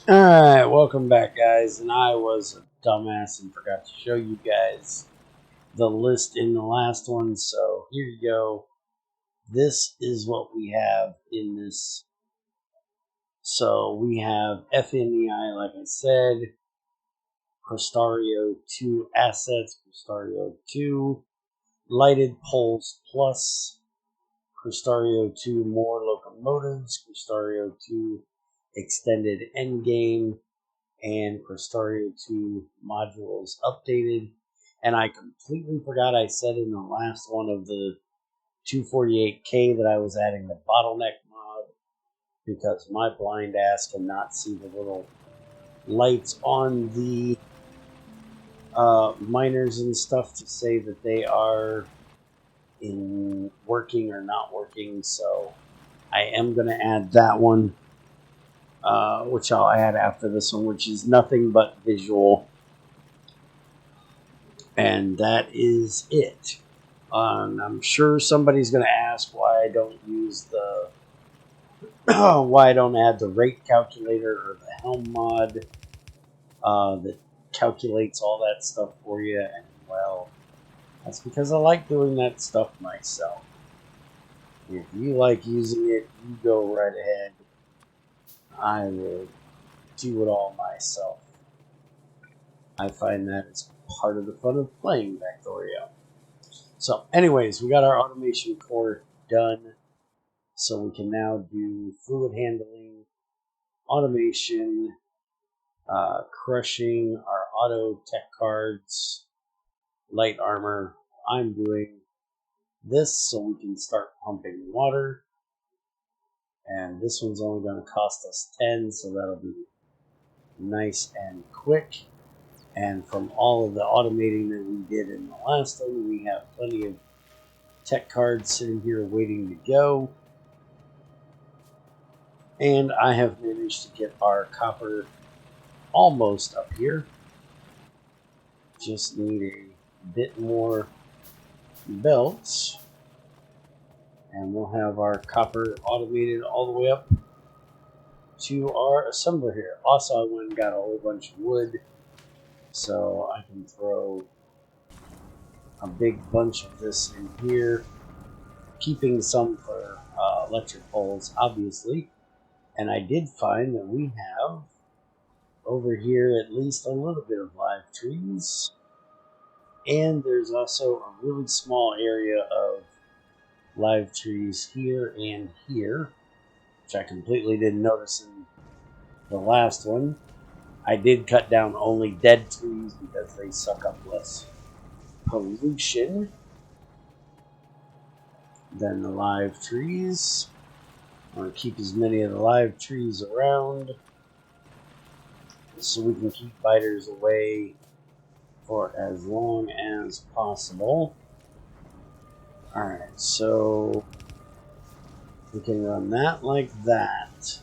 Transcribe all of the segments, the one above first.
Alright, welcome back, guys. And I was a dumbass and forgot to show you guys the list in the last one. So here you go. This is what we have in this. So we have FNEI, like I said, Krastorio 2 assets, Krastorio 2 lighted poles plus, Krastorio 2 more locomotives, Krastorio 2 extended endgame, and Krastorio 2 modules updated. And I completely forgot I said in the last one of the 248K that I was adding the bottleneck mod because my blind ass cannot see the little lights on the miners and stuff to say that they are in working or not working. So I am going to add that one. Which I'll add after this one, which is nothing but visual. And that is it. I'm sure somebody's going to ask why I don't use the why I don't add the rate calculator or the helm mod that calculates all that stuff for you. And well, that's because I like doing that stuff myself. If you like using it, you go right ahead. I will do it all myself. I find that it's part of the fun of playing Factorio. So, anyways, we got our automation core done. So we can now do fluid handling, automation, crushing, our auto tech cards, light armor. I'm doing this so we can start pumping water. And this one's only going to cost us 10, so that'll be nice and quick. And from all of the automating that we did in the last one, we have plenty of tech cards sitting here waiting to go. And I have managed to get our copper almost up here. Just need a bit more belts. And we'll have our copper automated all the way up to our assembler here. Also, I went and got a whole bunch of wood, so I can throw a big bunch of this in here, keeping some for electric poles, obviously. And I did find that we have over here at least a little bit of live trees. And there's also a really small area of live trees here and here, which I completely didn't notice in the last one. I did cut down only dead trees because they suck up less pollution than the live trees. I want to keep as many of the live trees around so we can keep biters away for as long as possible. Alright, so we can run that like that.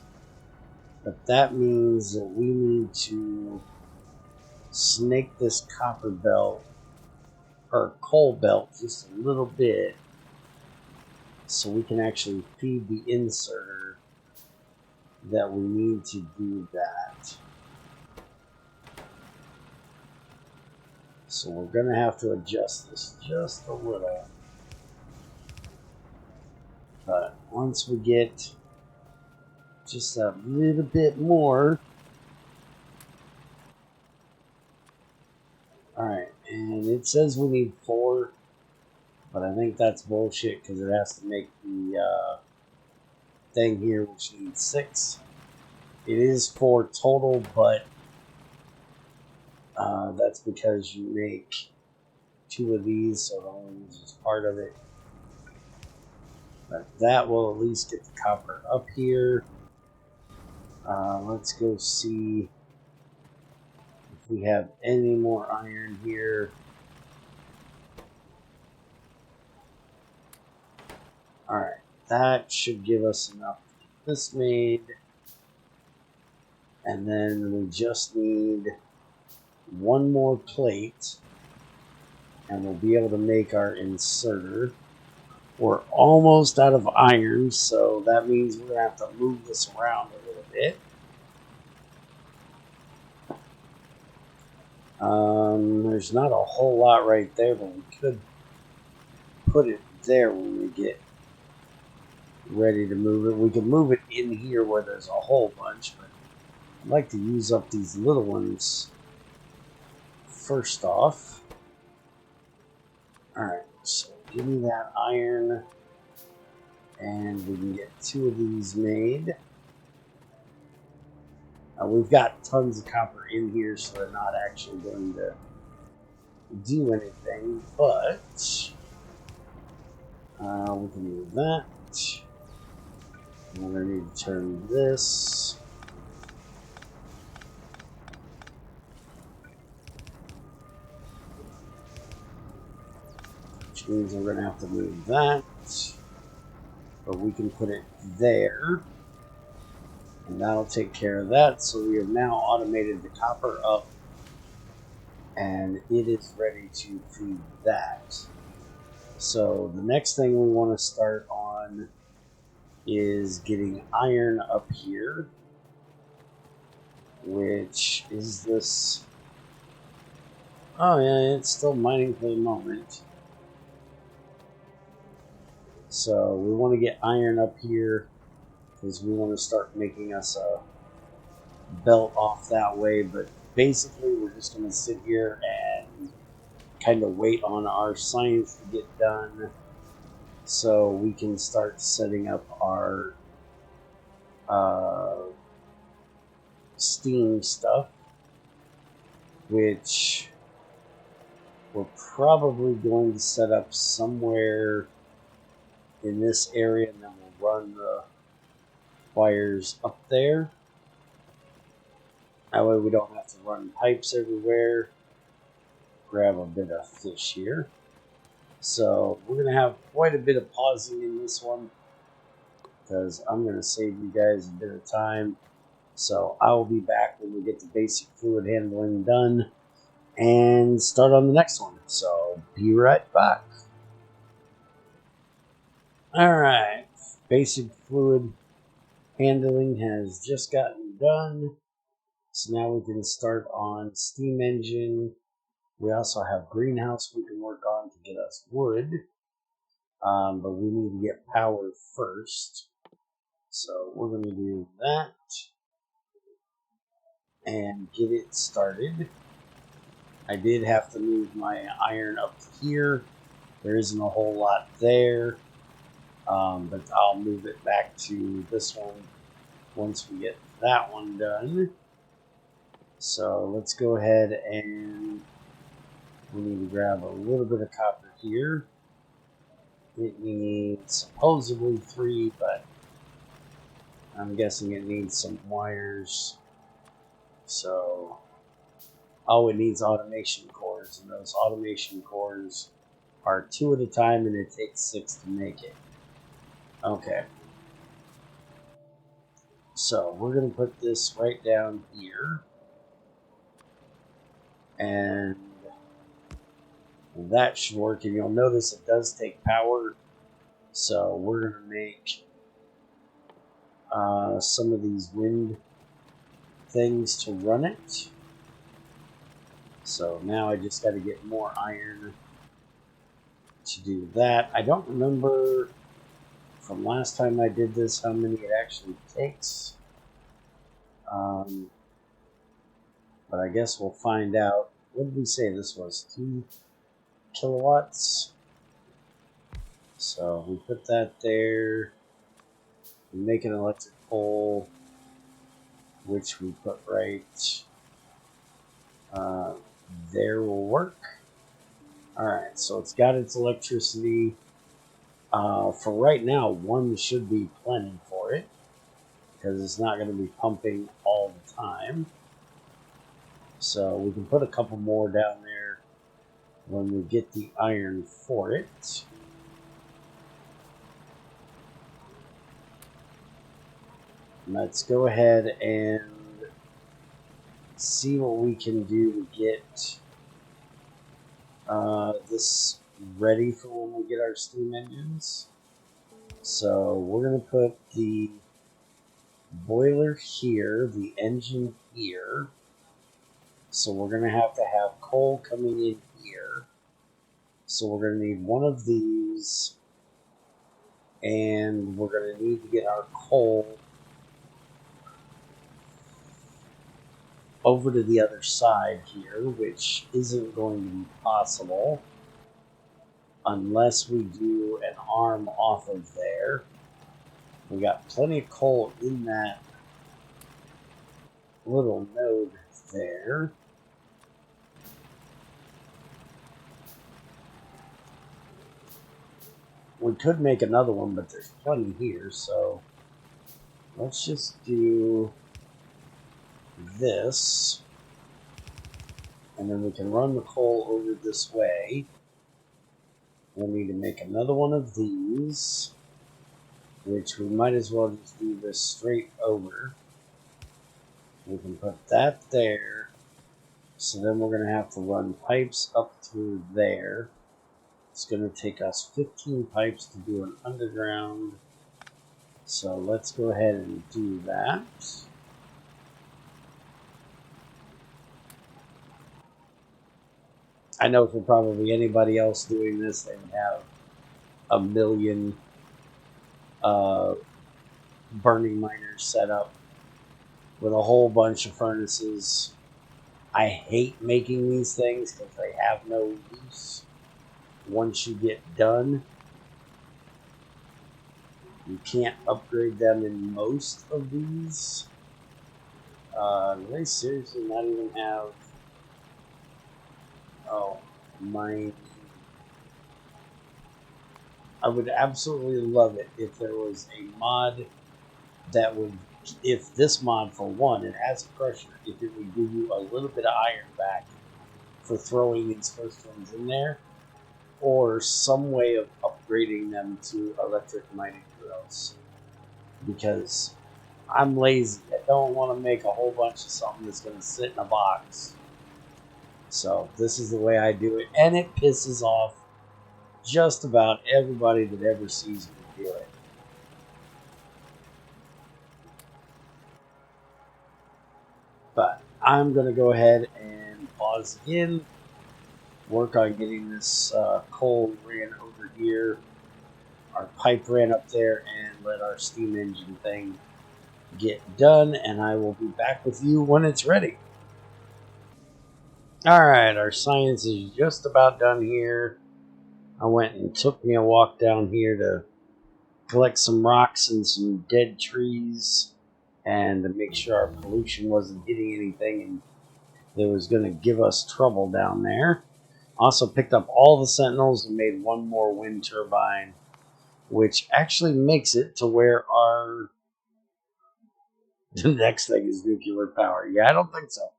But that means that we need to snake this copper belt or coal belt just a little bit so we can actually feed the inserter that we need to do that. So we're going to have to adjust this just a little. But once we get just a little bit more. Alright, and it says we need 4, but I think that's bullshit because it has to make the thing here, which needs 6. It is 4 total, but that's because you make 2 of these, so it only uses part of it. But that will at least get the copper up here. Let's go see if we have any more iron here. Alright, that should give us enough to get this made. And then we just need 1 more plate. And we'll be able to make our inserter. We're almost out of iron, so that means we're going to have to move this around a little bit. There's not a whole lot right there, but we could put it there when we get ready to move it. We can move it in here where there's a whole bunch, but I'd like to use up these little ones first off. Alright, so give me that iron, and we can get 2 of these made. We've got tons of copper in here, so they're not actually going to do anything, but we can move that. And we're going to need to turn this. Which means we're going to have to move that. But we can put it there. And that'll take care of that. So we have now automated the copper up. And it is ready to feed that. So the next thing we want to start on is getting iron up here. Which is this... Oh yeah, it's still mining for the moment. So we want to get iron up here because we want to start making us a belt off that way. But basically we're just going to sit here and kind of wait on our science to get done so we can start setting up our steam stuff, which we're probably going to set up somewhere in this area, and then we'll run the wires up there. That way we don't have to run pipes everywhere. Grab a bit of fish here. So we're going to have quite a bit of pausing in this one because I'm going to save you guys a bit of time. So I will be back when we get the basic fluid handling done and start on the next one. So be right back. Alright, basic fluid handling has just gotten done. So now we can start on steam engine. We also have greenhouse we can work on to get us wood. But we need to get power first. So we're going to do that and get it started. I did have to move my iron up here. There isn't a whole lot there. But I'll move it back to this one once we get that one done. So let's go ahead and we need to grab a little bit of copper here. It needs supposedly 3, but I'm guessing it needs some wires. So, oh, it needs automation cores, and those automation cores are 2 at a time, and it takes 6 to make it. Okay. So, we're going to put this right down here. And that should work, and you'll notice it does take power. So, we're going to make some of these wind things to run it. So now I just got to get more iron to do that. I don't remember from last time I did this how many it actually takes. But I guess we'll find out. What did we say this was? 2 kilowatts. So we put that there. We make an electric pole, which we put right there will work. Alright, so it's got its electricity. For right now, 1 should be plenty for it, because it's not going to be pumping all the time. So we can put a couple more down there when we get the iron for it. Let's go ahead and see what we can do to get this ready for when we get our steam engines. So we're going to put the boiler here, the engine here. So we're going to have coal coming in here. So we're going to need one of these. And we're going to need to get our coal over to the other side here, which isn't going to be possible unless we do an arm off of there. We got plenty of coal in that little node there. We could make another one, but there's plenty here, so let's just do this. And then we can run the coal over this way. We'll need to make another one of these, which we might as well just do this straight over. We can put that there. So then we're going to have to run pipes up through there. It's going to take us 15 pipes to do an underground. So let's go ahead and do that. I know for probably anybody else doing this, they would have a million burning miners set up with a whole bunch of furnaces. I hate making these things because they have no use once you get done. You can't upgrade them in most of these. They seriously not even have... Oh, mine. I would absolutely love it if there was a mod that would, if this mod for one, it has a crusher, if it would give you a little bit of iron back for throwing these first ones in there, or some way of upgrading them to electric mining drills. Because I'm lazy. I don't want to make a whole bunch of something that's going to sit in a box. So this is the way I do it, and it pisses off just about everybody that ever sees me do it. But I'm going to go ahead and pause again, work on getting this coal ran over here, our pipe ran up there, and let our steam engine thing get done, and I will be back with you when it's ready. Alright, our science is just about done here. I went and took me a walk down here to collect some rocks and some dead trees, and to make sure our pollution wasn't hitting anything and that was going to give us trouble down there. Also picked up all the sentinels and made one more wind turbine, which actually makes it to where our the next thing is nuclear power. Yeah, I don't think so.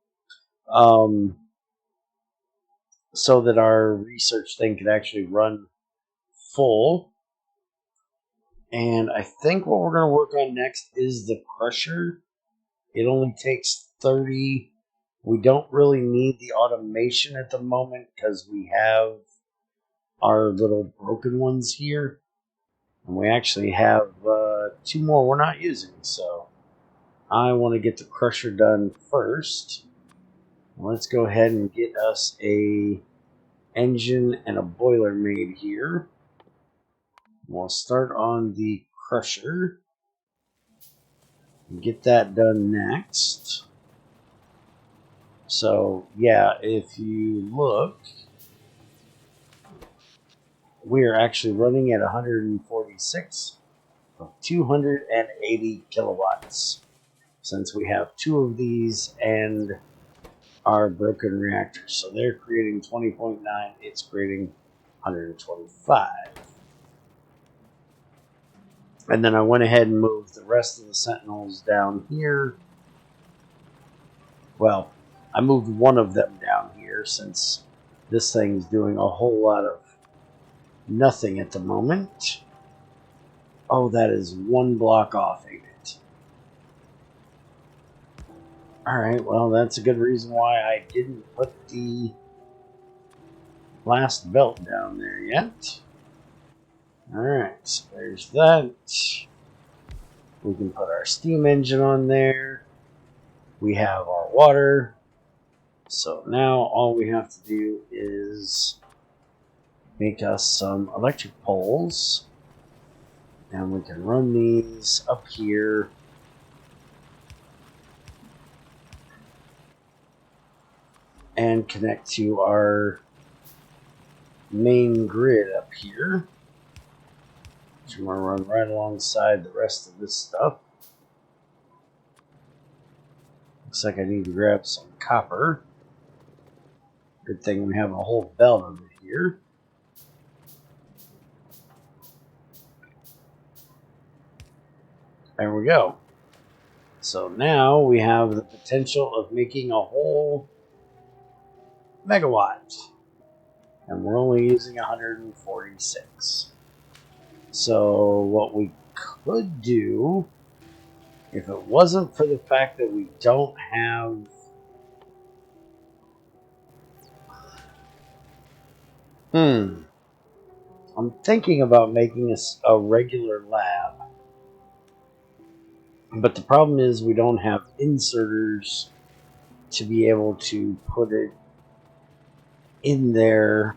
So that our research thing could actually run full. And I think what we're going to work on next is the crusher. It only takes 30. We don't really need the automation at the moment because we have our little broken ones here. And we actually have 2 more we're not using. So I want to get the crusher done first. Let's go ahead and get us a engine and a boiler made here. We'll start on the crusher. Get that done next. So, yeah, if you look, we are actually running at 146 of 280 kilowatts. Since we have 2 of these and our broken reactor. So they're creating 20.9, it's creating 125. And then I went ahead and moved the rest of the sentinels down here. Well, I moved one of them down here since this thing's doing a whole lot of nothing at the moment. Oh, that is 1 block off, ain't it? Alright, well, that's a good reason why I didn't put the last belt down there yet. Alright, so there's that. We can put our steam engine on there. We have our water. So now all we have to do is make us some electric poles, and we can run these up here and connect to our main grid up here, which I'm going to run right alongside the rest of this stuff. Looks like I need to grab some copper. Good thing we have a whole belt of it here. There we go. So now we have the potential of making a whole megawatt. And we're only using 146. So what we could do, if it wasn't for the fact that we don't have I'm thinking about making a regular lab. But the problem is we don't have inserters to be able to put it in there.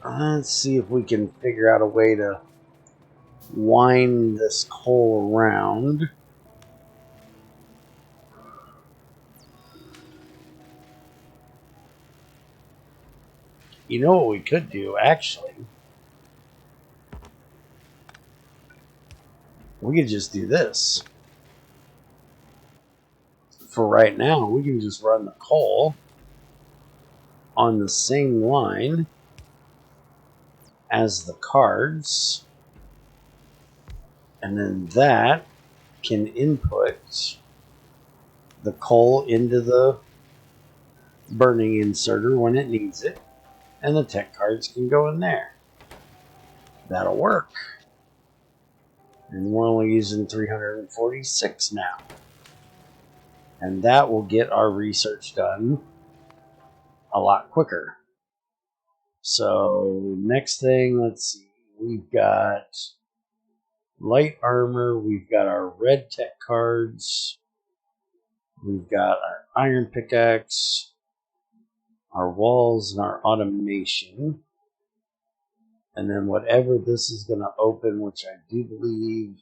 Let's see if we can figure out a way to wind this coal around. You know what we could do, actually? We could just do this. For right now, we can just run the coal on the same line as the cards, and then that can input the coal into the burning inserter when it needs it, and the tech cards can go in there. That'll work. And we're only using 346 now. And that will get our research done a lot quicker. So next thing, let's see. We've got light armor. We've got our red tech cards. We've got our iron pickaxe, our walls, and our automation. And then whatever this is going to open, which I do believe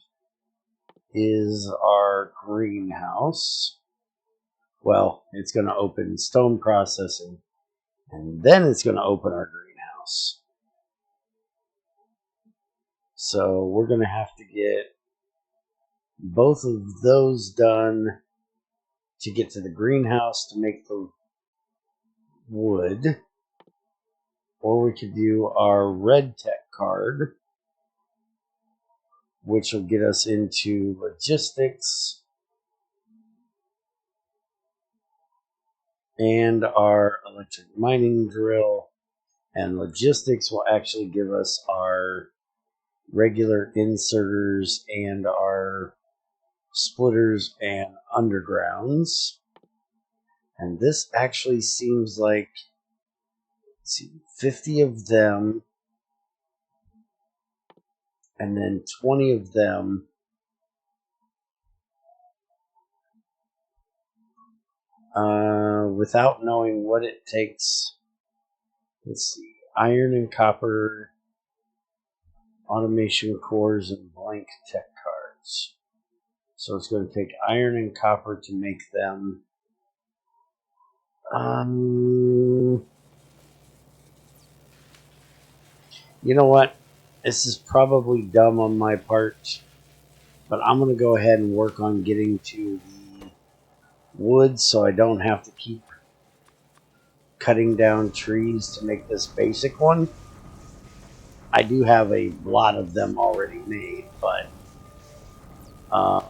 is our greenhouse. Well, it's going to open stone processing, and then it's going to open our greenhouse. So we're going to have to get both of those done to get to the greenhouse to make the wood. Or we could do our red tech card, which will get us into logistics, and our electric mining drill. And logistics will actually give us our regular inserters and our splitters and undergrounds. And this actually seems like, let's see, 50 of them and then 20 of them. Without knowing what it takes. Let's see, iron and copper, automation cores, and blank tech cards. So it's going to take iron and copper to make them. You know what? This is probably dumb on my part, but I'm going to go ahead and work on getting to the wood so I don't have to keep cutting down trees to make this basic one. I do have a lot of them already made, but I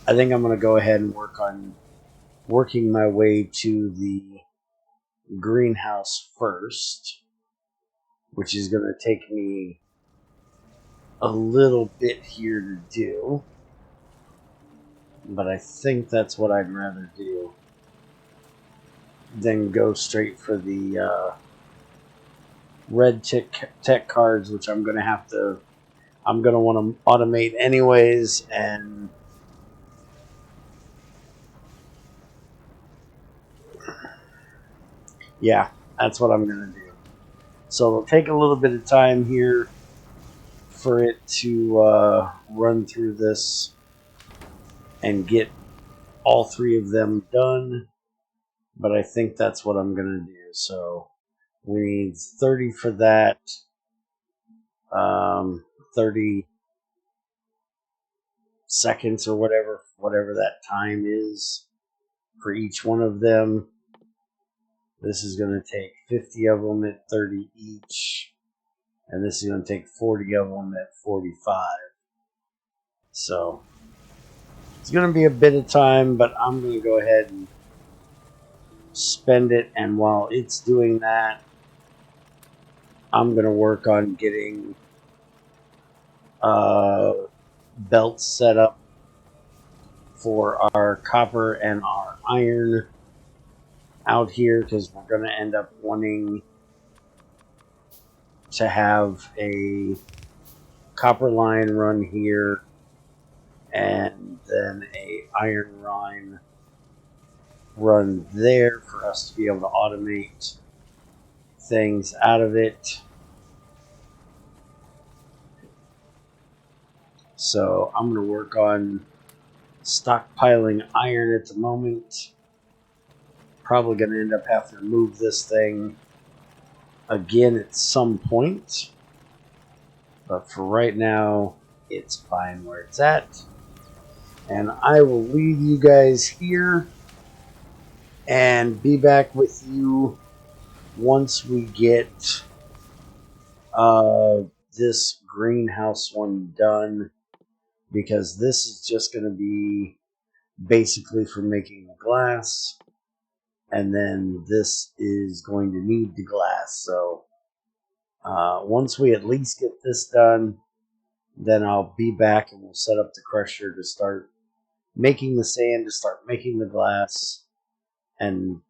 think I'm going to go ahead and work on working my way to the greenhouse first, which is going to take me a little bit here to do, but I think that's what I'd rather do than go straight for the red tech cards, which I'm going to want to automate anyways, and yeah, that's what I'm going to do. So it'll take a little bit of time here for it to run through this and get all 3 of them done. But I think that's what I'm going to do. So we need 30 for that. 30 seconds or whatever that time is for each one of them. This is going to take 50 of them at 30 each. And this is going to take 40 of them at 45. So it's going to be a bit of time, but I'm going to go ahead and spend it. And while it's doing that, I'm going to work on getting belts set up for our copper and our iron out here, because we're going to end up wanting to have a copper line run here and then a iron line run there for us to be able to automate things out of it. So I'm going to work on stockpiling iron at the moment. Probably going to end up having to move this thing again at some point. But for right now, it's fine where it's at. And I will leave you guys here and be back with you once we get this greenhouse one done, because this is just going to be basically for making the glass, and then this is going to need the glass. So once we at least get this done, then I'll be back and we'll set up the crusher to start making the sand, to start making the glass, and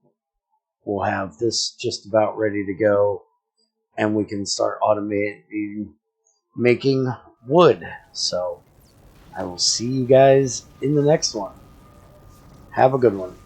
we'll have this just about ready to go, and we can start automating making wood. So I will see you guys in the next one. Have a good one.